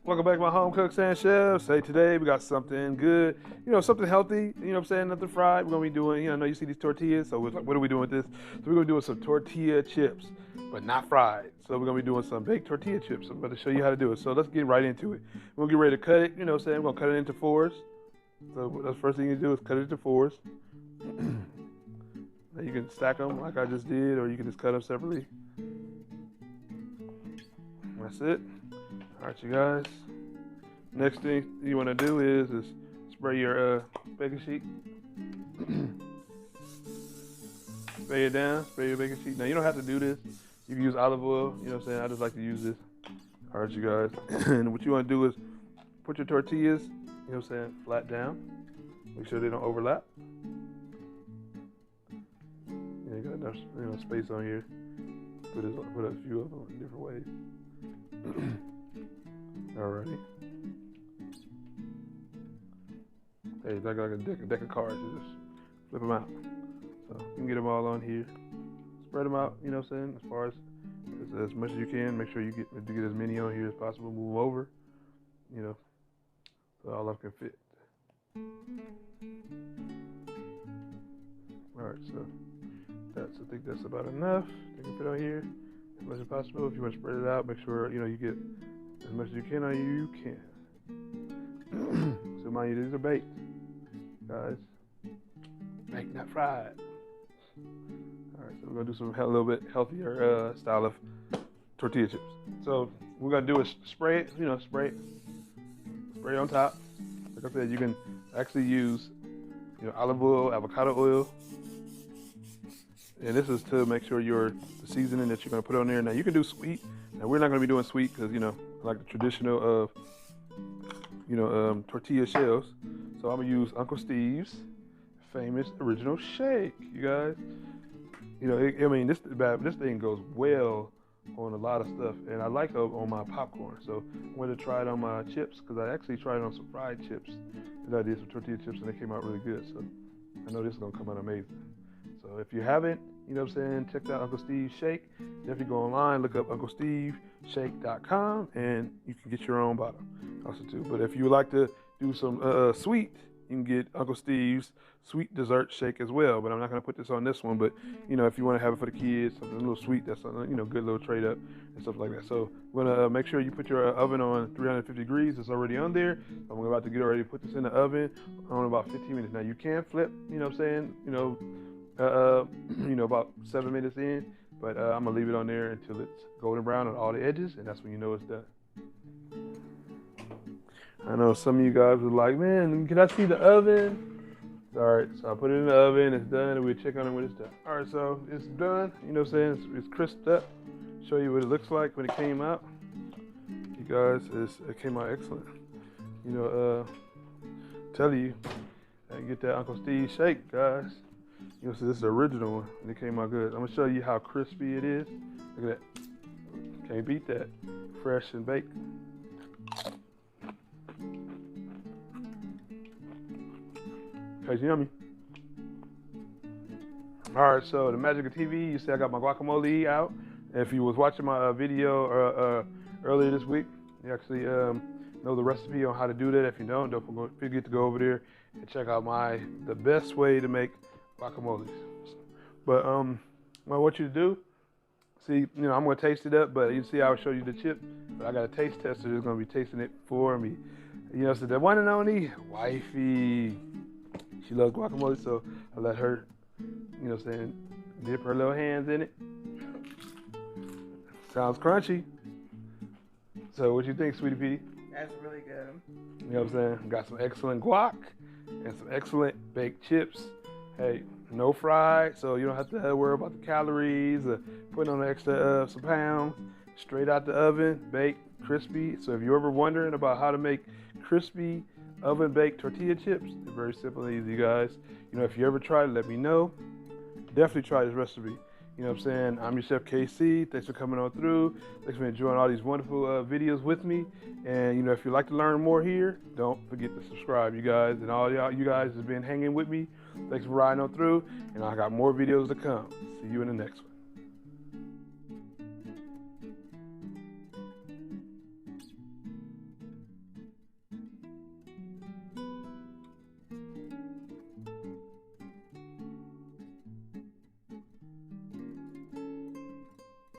Welcome back to my home cooks and chefs. Hey, today we got something good, something healthy, you know what I'm saying, nothing fried. We're going to be doing, I know you see these tortillas, so what are we doing with this? So we're going to be doing some tortilla chips, but not fried. So we're going to be doing some baked tortilla chips. I'm going to show you how to do it. So let's get right into it. We're going to get ready to cut it, you know what I'm saying, we're going to cut it into fours. So the first thing you do is cut it into fours. Now you can stack them like I just did, or you can just cut them separately. That's it. All right, you guys. Next thing you want to do is spray your baking sheet. Spray it down, spray your baking sheet. Now, you don't have to do this. You can use olive oil, you know what I'm saying? I just like to use this. All right, you guys. And what you want to do is put your tortillas, you know what I'm saying, flat down. Make sure they don't overlap. Yeah, you got enough space on here. Put a few of them in different ways. Alrighty. Hey, it's like a deck of cards. You just flip them out. So you can get them all on here. Spread them out, you know what I'm saying, as far as much as you can. Make sure you get as many on here as possible. Move them over, so all of them can fit. Alright, so I think that's about enough. You can fit on here as much as possible. If you want to spread it out, make sure you get as much as you can on you can. So mind you, these are baked, guys. Baked, not fried. All right, so we're gonna do some a little bit healthier style of tortilla chips. So what we're gonna do is spray it, spray on top. Like I said, you can actually use, olive oil, avocado oil. And this is to make sure the seasoning that you're gonna put on there. Now you can do sweet. Now we're not gonna be doing sweet because I like the traditional tortilla shells. So I'm gonna use Uncle Steve's famous original shake, you guys. This thing goes well on a lot of stuff, and I like it on my popcorn. So I wanted to try it on my chips because I actually tried it on some fried chips that I did, some tortilla chips, and they came out really good. So I know this is gonna come out amazing. So if you haven't, check out Uncle Steve's Shake. Definitely go online, look up UncleSteveShake.com, and you can get your own bottle also too. But if you would like to do some sweet, you can get Uncle Steve's Sweet Dessert Shake as well. But I'm not going to put this on this one. But, if you want to have it for the kids, something a little sweet, that's something, good little trade up and stuff like that. So I'm going to make sure you put your oven on 350 degrees. It's already on there. I'm about to get ready to put this in the oven on about 15 minutes. Now, you can flip, about 7 minutes in, but I'm gonna leave it on there until it's golden brown on all the edges, and that's when you know it's done. I know some of you guys are like, man, can I see the oven? All right, so I put it in the oven, it's done, and we'll check on it when it's done. All right, so it's done, it's crisped up. Show you what it looks like when it came out. You guys, it came out excellent. Tell you, I get that Uncle Steve shake, guys. So this is the original one, and it came out good. I'm gonna show you how crispy it is. Look at that. Can't beat that. Fresh and baked. Tastes yummy. All right, so the magic of TV. You see, I got my guacamole out. If you was watching my video earlier this week, you actually know the recipe on how to do that. If you don't forget to go over there and check out the best way to make guacamole. But what I want you to do, see, I'm gonna taste it up, but you see I'll show you the chip, but I got a taste tester that's gonna be tasting it for me. So the one and only wifey, she loves guacamole, so I let her, dip her little hands in it. Sounds crunchy. So what you think, Sweetie Petey? That's really good. You know what I'm saying? Got some excellent guac and some excellent baked chips. Hey, no fried, so you don't have to worry about the calories or putting on an extra some pounds. Straight out the oven, baked, crispy. So if you're ever wondering about how to make crispy oven-baked tortilla chips, they're very simple and easy, guys. If you ever try it, let me know. Definitely try this recipe. You know what I'm saying? I'm your Chef KC. Thanks for coming on through. Thanks for enjoying all these wonderful videos with me. And, if you'd like to learn more here, don't forget to subscribe, you guys. And all you guys have been hanging with me. Thanks for riding on through. And I got more videos to come. See you in the next one.